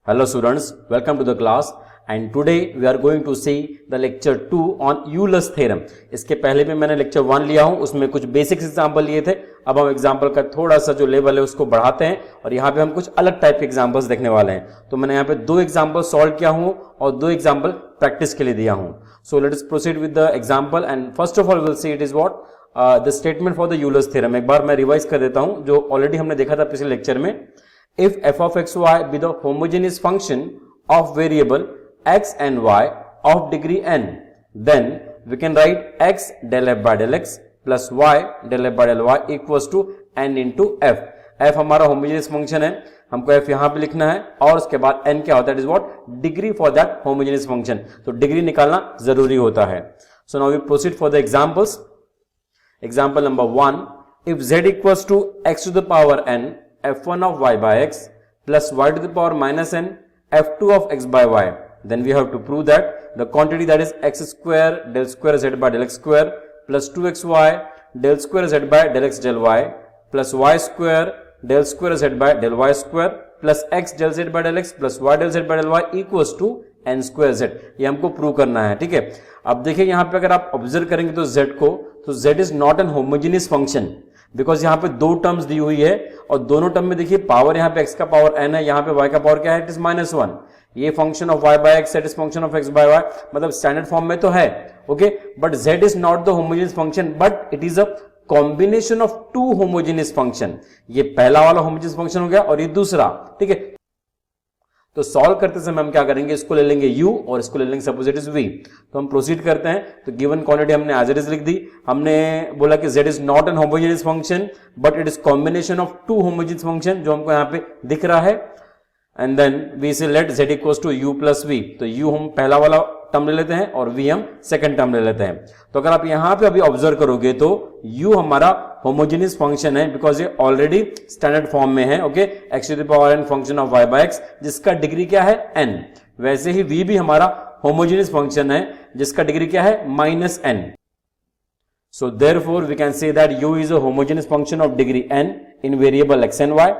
Hello students, welcome to the class and today we are going to see the lecture 2 on Euler's theorem. इसके पहले भी मैंने lecture 1 लिया हूं, उसमें कुछ बेसिक्स एग्जांपल लिए थे. अब हम एग्जांपल का थोड़ा सा जो लेवल है उसको बढ़ाते हैं और यहाँ पे हम कुछ अलग टाइप के एग्जांपल्स देखने वाले हैं. तो मैंने यहाँ पे 2 एग्जांपल सॉल्व किया हूँ और 2 एग्जांपल प्रैक्टिस के लिए दिया हूँ. So let us proceed with the example and first of all will see it is what the statement for the Euler's theorem. एक बार मैं रिवाइज कर देता हूँ जो ऑलरेडी हमने देखा था पिछले लेक्चर में. If f of x y be the homogeneous function of variable x and y of degree n, then we can write x del f by del x plus y del f by del y equals to n into f. f हमारा homogeneous function है, हमको f यहाँ पे लिखना है और उसके बाद n क्या होता है, it is what degree for that homogeneous function. तो डिग्री निकालना जरूरी होता है. So now we proceed for the examples. Example number 1, if z equals to x to the power n f1 of y by x plus y to the power minus n f2 of x by y, then we have to prove that the quantity that is x square del square z by del x square plus 2xy del square z by del x del y plus y square del square z by del y square plus x del z by del x plus y del z by del y equals to n square z. ये हमको prove करना है. ठीक है, अब देखिए यहाँ पे अगर आप ऑब्जर्व करेंगे तो z को, तो z is not an homogeneous function because यहाँ पे 2 टर्म्स दी हुई है और दोनों टर्म में देखिए पावर यहाँ पे x का पावर n है, यहाँ पे y का पावर क्या है, इट इज -1. ये function of y by x, it is function of x by y, मतलब स्टैंडर्ड फॉर्म में तो है. Okay, but z is not the homogeneous function but it is a combination of 2 homogeneous function. ये पहला वाला homogeneous function हो गया और ये दूसरा. ठीक है, तो सॉल्व करते समय हम क्या करेंगे, इसको ले लेंगे u और इसको ले लेंगे सपोज इट इज v. तो हम प्रोसीड करते हैं. तो गिवन क्वांटिटी हमने एज इट इज लिख दी. हमने बोला कि z is not an homogeneous function but it is combination of 2 homogeneous function जो हमको यहाँ पे दिख रहा है. And then we say let z equals to u plus v. तो u हम पहला वाला टर्म ले लेते हैं और v हम सेकंड टर्म ले लेते हैं. तो अगर आप यहाँ पे अभी ऑब्जर्व करोगे तो u हमारा होमोजेनियस फंक्शन है बिकॉज ये ऑलरेडी स्टैंडर्ड फॉर्म में है. Okay, x to the power n function of y by x जिसका डिग्री क्या है n. वैसे ही v भी हमारा होमोजेनियस फंक्शन है जिसका डिग्री क्या है -n. So therefore we can say that u is a homogeneous function of degree n in variable x and y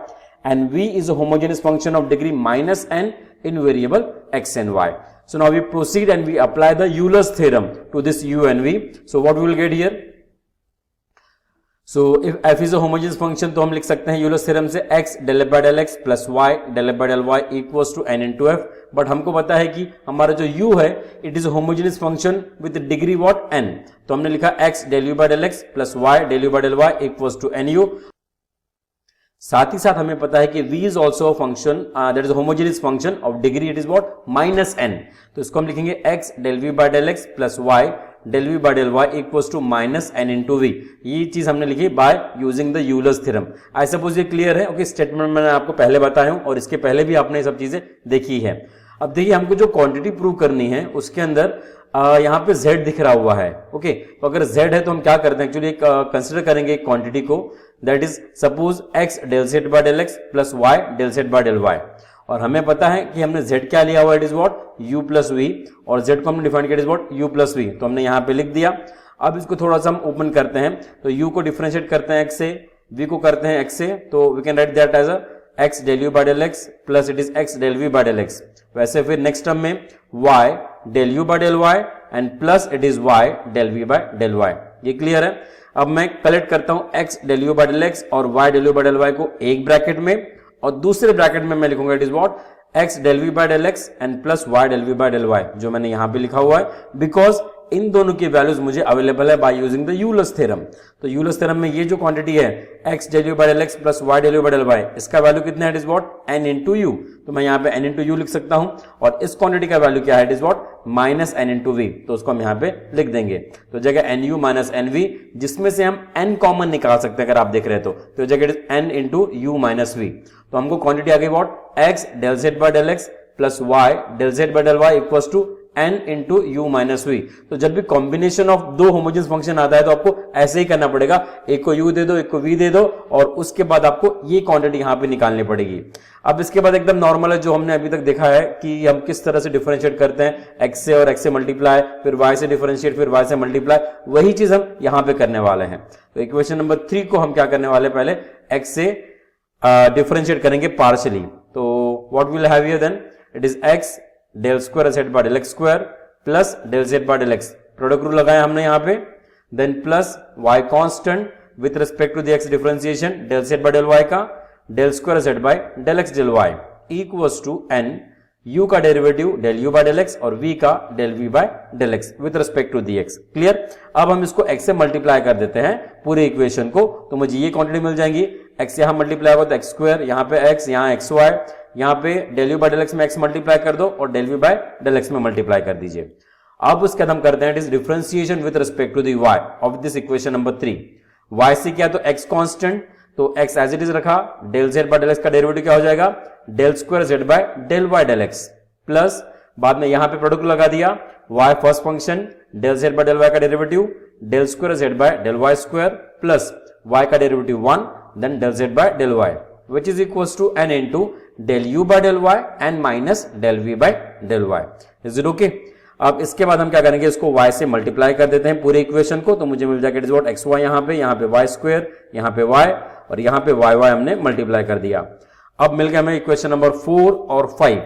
and v is a homogeneous function of degree -n in variable x and y. So now we proceed and we apply the Euler's theorem to this u and v. So what we will get here? So if f is a homogeneous function तो हम लिख सकते हैं Euler's theorem से x del f by del x plus y del f by del y equals to n into f. But हमको पता है कि हमारा जो u है it is a homogeneous function with degree what n. तो हमने लिखा x del u by del x plus y del u by del y equals to nu. साथ ही साथ हमें पता है कि v is also a function that is a homogeneous function of degree it is what -n. तो इसको हम लिखेंगे x del v by del x plus y del v by del y equals to -n into v. ये चीज हमने लिखी by using the Euler's theorem. I suppose ये clear है. ओके, स्टेटमेंट मैंने आपको पहले बताया हूं और इसके पहले भी आपने ये सब चीजें देखी है. अब देखिए हमको जो क्वांटिटी प्रूव करनी है उसके अंदर यहाँ पे z दिख रहा हुआ है. ओके, तो अगर z है तो हम क्या करते हैं, एक्चुअली कंसिडर करेंगे एक क्वांटिटी को that is suppose x del z by del x plus y del z by del y. और हमें पता है कि हमने z क्या लिया हुआ, it is what u plus v और z को हमने डिफाइन किया it is what u plus v. तो हमने यहाँ पे लिख दिया. अब इसको थोड़ा सा हम ओपन करते हैं तो u को डिफरेंशिएट करते हैं x से, v को करते हैं x से, तो we can write that as a x del u by del x plus it is x del v by del x. वैसे फिर नेक्स्ट टर्म में y del u by del y and plus it is y del v by del y. ये clear है. अब मैं collect करता हूं x del u by del x और y del u by del y को एक ब्रैकेट में और दूसरे ब्रैकेट में मैं लिखूंगा it is what x del v by del x and plus y del v by del y जो मैंने यहां पे लिखा हुआ है बिकॉज इन दोनों की वैल्यूज मुझे अवेलेबल है by using the Euler's theorem. तो यूलर्स थ्योरम में ये जो क्वांटिटी है x del u by del x plus y del u by del y इसका वैल्यू कितना है, it is what n into u. तो मैं यहाँ पे n into u लिख सकता हूं और इस क्वांटिटी का वैल्यू क्या है, it is what -n into v. तो उसको हम यहाँ पे लिख देंगे. तो जगह nu minus nv जिसमें से हम n कॉमन निकाल सकते हैं अगर आप देख रहे हैं तो जगह it is n into u minus v. तो हमको क्वांटिटी आ गई what x del z by del x plus y del z by del y equals to n into u minus v. तो जब भी कॉम्बिनेशन ऑफ 2 होमोजेनियस फंक्शन आता है तो आपको ऐसे ही करना पड़ेगा, एक को u दे दो एक को v दे दो और उसके बाद आपको ये क्वांटिटी यहाँ पे निकालनी पड़ेगी. अब इसके बाद एकदम नॉर्मल है जो हमने अभी तक देखा है कि हम किस तरह से डिफरेंशिएट करते हैं x से और x से मल्टीप्लाई फिर y से डिफरेंशिएट फिर y से मल्टीप्लाई, वही चीज हम यहाँ पे करने वाले हैं. तो इक्वेशन नंबर 3 को हम क्या करने वाले, पहले x से डिफरेंशिएट करेंगे पार्शियली. तो what will have here then it is x del square z by del x square plus del z by del x, product rule लगाया हमने यहाँ पे, then plus y constant with respect to the x differentiation del z by del y का del square z by del x del y equals to n u का derivative del u by del x और v का del v by del x with respect to the x। Clear. अब हम इसको x से multiply कर देते हैं पूरे इक्वेशन को, तो मुझे ये क्वांटिटी मिल जाएंगी। x यहां मल्टीप्लाई होगा तो एक्स स्क्वायर, यहाँ पे x, यहाँ एक्स वाई, यहाँ पे del u by del x में x मल्टीप्लाई कर दो और del v by del x में मल्टीप्लाई कर दीजिए। अब उसके बाद हम करते हैं it is differentiation with respect to the y of this equation number 3। y से क्या तो x कांस्टेंट, तो x एज इट इज रखा, del z by del x का डेरिवेटिव क्या हो जाएगा del square z by del y del x plus बाद में यहां पे प्रोडक्ट लगा दिया y first function del z by del y का derivative del square z by del y square plus y का derivative 1 then del z by del y which is equals to n into del u by del y and minus del v by del y। Is it okay? अब इसके बाद हम क्या करेंगे, इसको y से multiply कर देते हैं पूरे इक्वेशन को, तो मुझे मिल जाएगा it is what X Y, यहाँ पे y स्क्वायर, यहाँ पे y और यहाँ पे y हमने मल्टीप्लाई कर दिया। अब मिल गया हमें इक्वेशन नंबर 4 और 5,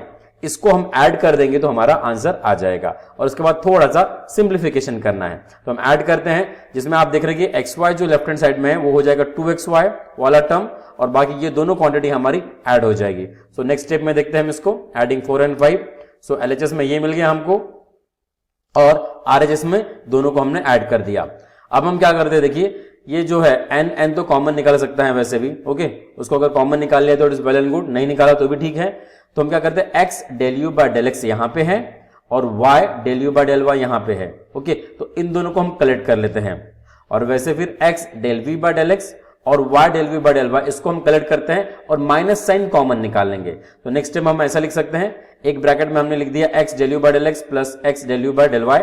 इसको हम ऐड कर देंगे तो हमारा आंसर आ जाएगा और उसके बाद थोड़ा सा सिंप्लीफिकेशन करना है। तो हम ऐड करते हैं जिसमें आप देख रहे हैं कि एक्स वाई जो लेफ्ट हैंड साइड में है वो हो जाएगा 2xy वाला टर्म और बाकी ये दोनों क्वांटिटी हमारी ऐड हो जाएगी। सो नेक्स्ट स्टेप में देखते हैं हम इसको, एडिंग 4 and 5। सो एलएचएस में ये मिल गया हमको और आरएचएस में दोनों को हमने ऐड कर दिया। अब हम क्या करते हैं, देखिए ये जो है n तो कॉमन निकाल सकता है वैसे भी, ओके, उसको अगर कॉमन निकाल लिया तो it is well and good, नहीं निकाला तो भी ठीक है। तो हम क्या करते हैं x del u by del x यहां पे है और y del u by del y यहां पे है, ओके, तो इन दोनों को हम कलेक्ट कर लेते हैं और वैसे फिर x del v by del x और y del v by del y इसको हम कलेक्ट करते हैं और माइनस साइन कॉमन निकाल लेंगे। तो नेक्स्ट स्टेप हम ऐसा लिख सकते हैं, एक ब्रैकेट में हमने लिख दिया x del u by del x plus x del u by del y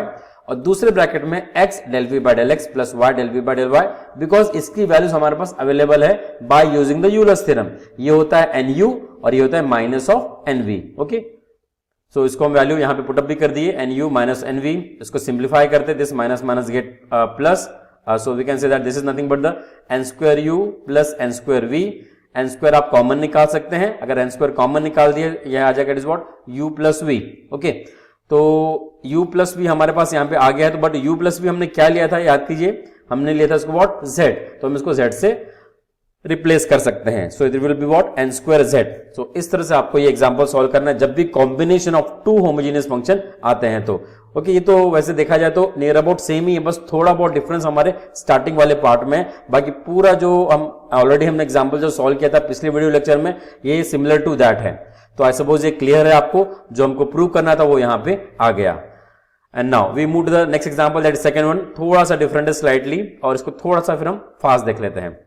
और दूसरे ब्रैकेट में x del v by del x plus y del v by del y, because इसकी वैल्यूज हमारे पास अवेलेबल है by using the Euler's theorem. ये होता है nu और ये होता है माइनस ऑफ nv, ओके। सो इसको हम वैल्यू यहाँ पे पुटअप भी कर दिए, nu माइनस nv, इसको सिंप्लीफाई करते, this minus minus gate plus, so we can say that this is nothing but the n square u plus n square v। n square आप कॉमन निकाल सकते हैं, अगर n square कॉमन निकाल दिए यह आ जाएगा it is what u plus v, okay. तो u plus v हमारे पास यहाँ पे आ गया है, तो बट u plus v हमने क्या लिया था याद कीजिए, हमने लिया था इसको व्हाट z, तो हम इसको z से रिप्लेस कर सकते हैं। So it will be what n square z। सो इस तरह से आपको ये एग्जांपल सॉल्व करना है जब भी combination of two homogeneous function आते हैं तो, ओके। ये तो वैसे देखा जाए तो नियर अबाउट सेम ही है, बस थोड़ा बहुत डिफरेंस हमारे स्टार्टिंग वाले पार्ट में, बाकी पूरा जो हम ऑलरेडी हमने एग्जांपल जो सॉल्व किया था पिछले वीडियो लेक्चर में ये सिमिलर टू दैट है। तो आई सपोज ये क्लियर है आपको, जो हमको प्रूव करना था वो यहाँ पे आ गया। And now we move to the next example, that is second one, थोड़ा सा डिफरेंट है स्लाइटली और इसको थोड़ा सा फिर हम फास्ट देख लेते हैं।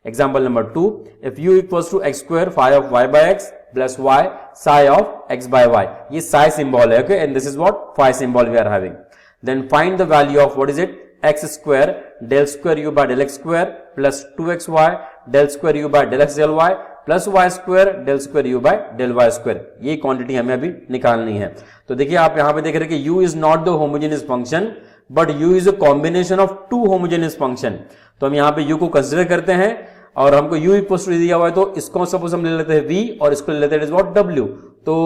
Example number 2, if u equals to x square phi of y by x plus y psi of x by y, ये psi symbol है, okay, and this is what phi symbol we are having. Then find the value of what is it, x square del square u by del x square plus 2xy del square u by del x del y plus y square del square u by del y square। ये quantity हमें अभी निकालनी है। तो देखिए आप यहाँ पे देख रहे हैं कि u is not the homogeneous function but u is a combination of two homogeneous function। तो हम यहाँ पे u को कंसिडर करते हैं और हमको u इक्वल्स टू दिया हुआ है, तो इसको सपोज हम ले लेते हैं v और इसको ले लेते हैं इट इज व्हाट w। तो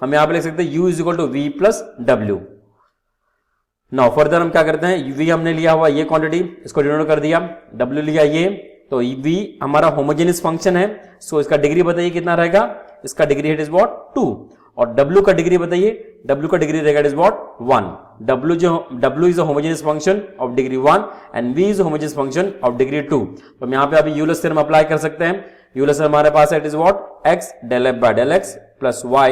हम यहाँ पे लिख सकते हैं u is equal to v plus w। Now further हम क्या करते हैं, v हमने लिया हुआ ये क्वांटिटी, इसको डिनोट कर दिया, w लिया ये, तो v हमारा होमोजेनियस फंक्शन है। सो इसका डिग्री बताइए कितना रहेगा, इसका डिग्री इट इज व्हाट 2 और w का डिग्री बताइए, w का डिग्री रहेगा it is what 1। w is a homogeneous function of degree 1 and v is a homogeneous function of degree 2। तो हम यहाँ पे अभी यूलर्स थ्योरम अप्लाई कर सकते हैं। यूलर्स थ्योरम हमारे पास है it is what x del f by del x plus y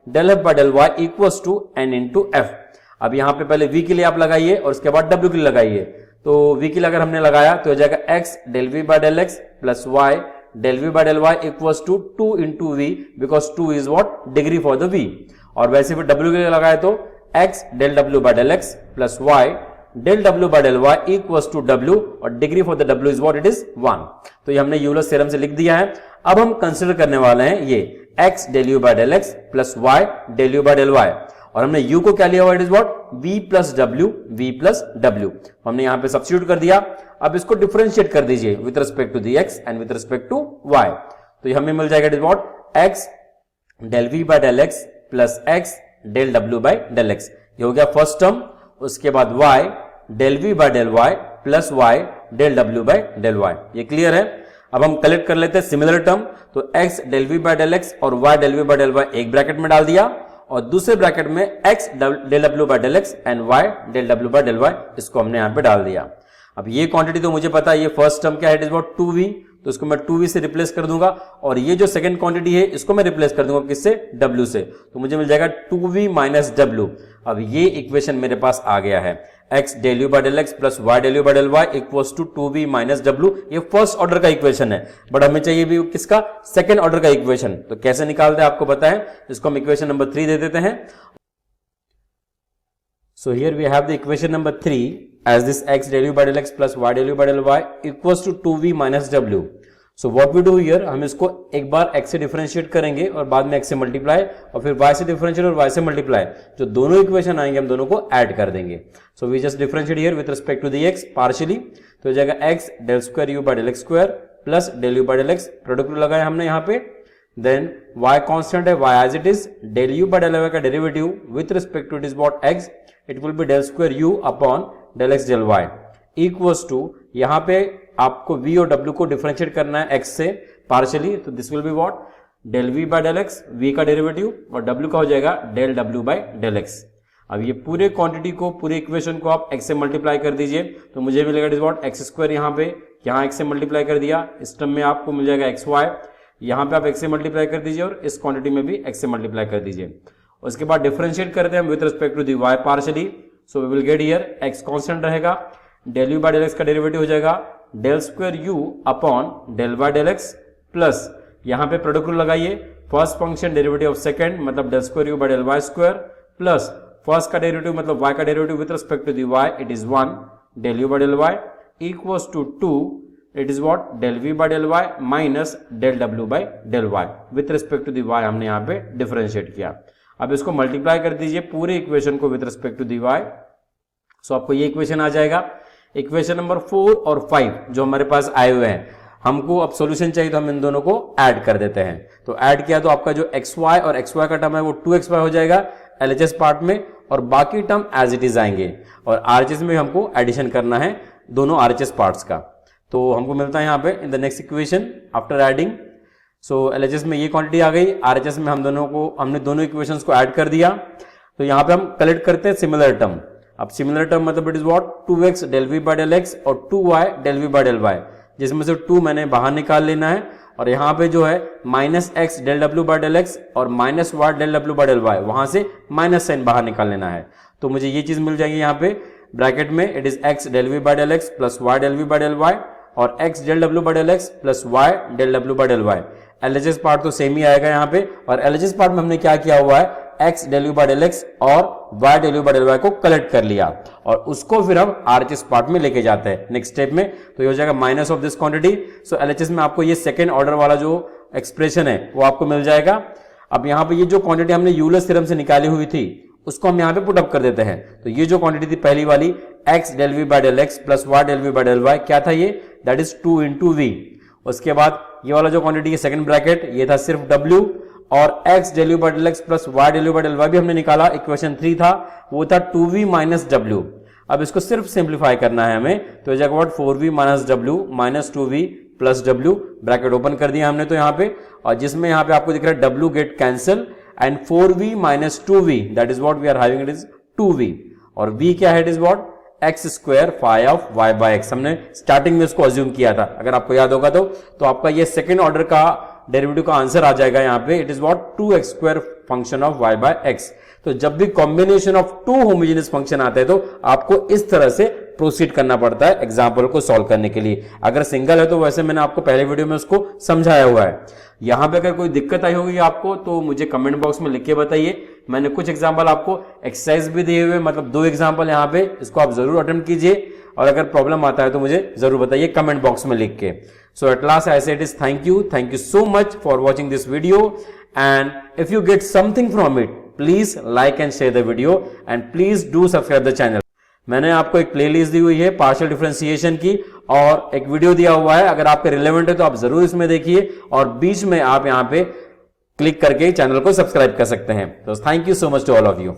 del f by del y equals to n into f। अब यहाँ पे पहले v के लिए आप लगाइए और उसके बाद w के लिए लगाइए। तो v के लिए अगर हमने लगाया तो हो जाएगा x del v by del x plus y del v by del y equals to 2 into v because 2 is what degree for the v। और वैसे फिर w के लिए लगाए तो x del w by del x plus y del w by del y equals to w और degree for the w is what it is 1। तो ये हमने यूलर्स थ्योरम से लिख दिया है। अब हम कंसिडर करने वाले हैं ये x del u by del x plus y del u by del y और हमने u को क्या लिया हुआ it is what v plus w। हमने यहाँ पे सब्स्टिट्यूट कर दिया। अब इसको डिफरेंशिएट कर दीजिए with respect to the x and with respect to y। तो ये हमें मिल जाएगा it is what x del v by del x plus x del डब्ल्यू बाय डेल एक्स, ये हो गया फर्स्ट टर्म। उसके बाद y del v by del y plus y del डब्ल्यू बाय डेल वाई, ये क्लियर है। अब हम कलेक्ट कर लेते हैं सिमिलर टर्म, तो x del v by del x और y del v by del y एक ब्रैकेट में डाल दिया और दूसरे ब्रैकेट में x डेल डब्ल्यू by del x and y del डब्ल्यू बाय डेल वाई, इसको हमने यहां पे डाल दिया। अब ये क्वांटिटी तो मुझे पता है, ये फर्स्ट टर्म क्या है, इट इज अबाउट 2v, तो इसको मैं 2v से रिप्लेस कर दूंगा और ये जो सेकंड क्वांटिटी है इसको मैं रिप्लेस कर दूंगा किससे, w से, तो मुझे मिल जाएगा 2v माइनस w। अब ये इक्वेशन मेरे पास आ गया है, x del u by del x plus y del u by del y equals to 2v minus w। ये फर्स्ट ऑर्डर का इक्वेशन है, बट हमें चाहिए भी किसका, सेकंड ऑर्डर का इक्वेशन। तो कैसे निकालते हैं आपको पता है, इसको हम इक्वेशन नंबर 3 दे देते हैं। So here we have the equation number 3 as this x del u by del x plus y del u by del y equals to 2v minus w. So what we do here, हम इसको एक बार x से differentiate करेंगे और बाद में x से multiply और फिर y से डिफरेंशिएट और y से मल्टीप्लाई, जो दोनों इक्वेशन आएंगे हम दोनों को ऐड कर देंगे। So we just differentiate here with respect to the x partially, तो हो जाएगा x del square u by del x square plus del u by del x, product लगाया हमने यहाँ पे, देन y कांस्टेंट है, y as it is, del u by del y का derivative with respect to it is what x, it will be del square u upon del x del y equals to, यहाँ पे आपको v और w को differentiate करना है x से partially, तो this will be what, del v by del x, v का डेरिवेटिव और w का हो जाएगा del w by del x। अब ये पूरे क्वांटिटी को, पूरे इक्वेशन को आप x से मल्टीप्लाई कर दीजिए, तो मुझे मिलेगा it is what, x square, यहाँ पे यहाँ x से मल्टीप्लाई कर दिया, इस टर्म में आपको मिल जाएगा एक्स वाई, यहाँ पे आप x से मल्टीप्लाई कर दीजिए और इस क्वांटिटी में भी x से मल्टीप्लाई कर दीजिए। उसके बाद डिफरेंशिएट करते हैं with respect to the y partially, so we will get here x constant रहेगा, del u by del x का डेरिवेटिव हो जाएगा del square u upon del y del x plus यहाँ पे प्रोडक्ट रूल लगाइए, first function derivative of second मतलब del square u by del y square plus first का derivative मतलब y का derivative with respect to the y, it is 1 del u by del y equals to 2, it is what, del v by del y minus del w by del y, with respect to the y हमने यहाँ पे differentiate किया। अब इसको multiply कर दीजिए पूरे equation को with respect to the y, so आपको ये इक्वेशन आ जाएगा। इक्वेशन नंबर 4 और 5 जो हमारे पास आए हुए हैं, हमको अब सॉल्यूशन चाहिए तो हम इन दोनों को ऐड कर देते हैं। तो ऐड किया तो आपका जो xy और xy का टर्म है वो 2xy हो जाएगा LHS पार्ट में और बाकी टर्म एज इट इज आएंगे और RHS में हमको एडिशन करना है दोनों RHS पार्ट्स का। तो हमको मिलता है यहाँ पे in the next equation after adding, so LHS में ये क्वांटिटी आ गई, RHS में हमने दोनों इक्वेशंस को ऐड कर दिया। तो यहाँ पे हम कलेक्ट करते हैं सिमिलर टर्म। अब सिमिलर टर्म मतलब it is what, 2x del v by del x और 2y del v by del y, जिसमें से 2 मैंने बाहर निकाल लेना है और यहाँ पे जो है minus x del w by del x और minus y del w by del y, वहां से माइनस साइन बाहर निकाल लेना है। तो मुझे ये चीज मिल जाएगी यहाँ पे ब्रैकेट में, it is x del v by del x plus y del v by del y और x del w by del x plus y del w by del y। LHS part तो same ही आएगा यहाँ पे और LHS part में हमने क्या किया हुआ है, x del u by del x और y del u by del y को कलेक्ट कर लिया और उसको फिर हम RHS पार्ट में लेके जाते हैं नेक्स्ट स्टेप में, तो ये हो जाएगा minus of this quantity. So LHS में आपको ये सेकंड ऑर्डर वाला जो एक्सप्रेशन है वो आपको मिल जाएगा। अब यहाँ पे ये जो क्वांटिटी हमने यूलर्स थ्योरम से निकाली हुई थी उसको हम यहाँ पे पुट अप कर देते हैं। तो ये जो क्वांटिटी थी पहली वाली x del v by del x plus y del v by del y, क्या था ये, दैट इज 2 इंटू v। उसके बाद ये वाला जो क्वांटिटी है सेकंड ब्रैकेट, ये था सिर्फ w और x del u by del x plus y del u by del y भी हमने निकाला, इक्वेशन 3 था, वो था 2v माइनस w। अब इसको सिर्फ सिंप्लीफाई करना है हमें, तो जगह what 4v minus w minus 2v plus w, bracket open कर दिया हमने तो यहाँ पे, और जिसमें यहाँ पे आपको दिख रहा है w get cancel and 4v minus 2v that is what we are having, it is 2v और v क्या है, it is what x square phi of y by x. हमने स्टार्टिंग में इसको अज्यूम किया था, अगर आपको याद होगा तो आपका ये सेकंड ऑर्डर का डेरिवेटिव का आंसर आ जाएगा यहाँ पे, it is what 2x square function of y by x. तो जब भी कॉम्बिनेशन ऑफ 2 होमोजेनियस फंक्शन आते हैं तो आपको इस तरह से प्रोसीड करना पड़ता है एग्जाम्पल को सॉल्व करने के लिए। अगर सिंगल है तो वैसे मैंने आपको पहले वीडियो में उसको समझाया हुआ है। यहाँ पे अगर कोई दिक्कत आई होगी आपको तो मुझे कमेंट बॉक्स में लिख के बताइए। मैंने कुछ एग्जाम्पल आपको एक्सरसाइज भी दिए हुए, मतलब 2 एग्जाम्पल यहाँ पे, इसको आप जरूर अटेम्प्ट कीजिए और अगर प्रॉब्लम आता है तो मुझे जरूर बताइए कमेंट बॉक्स में लिख के। सो एट लास्ट आई से it is thank you so much for watching this video and if you get something from it please like and share the video and please do subscribe the channel. मैंने आपको एक playlist दी हुई है partial differentiation की और एक video दिया हुआ है, अगर आपके रिलेवेंट है तो आप जरूर इसमें देखिए और बीच में आप यहाँ पे क्लिक करके चैनल को सब्सक्राइब कर सकते हैं। तो thank you so much to all of you.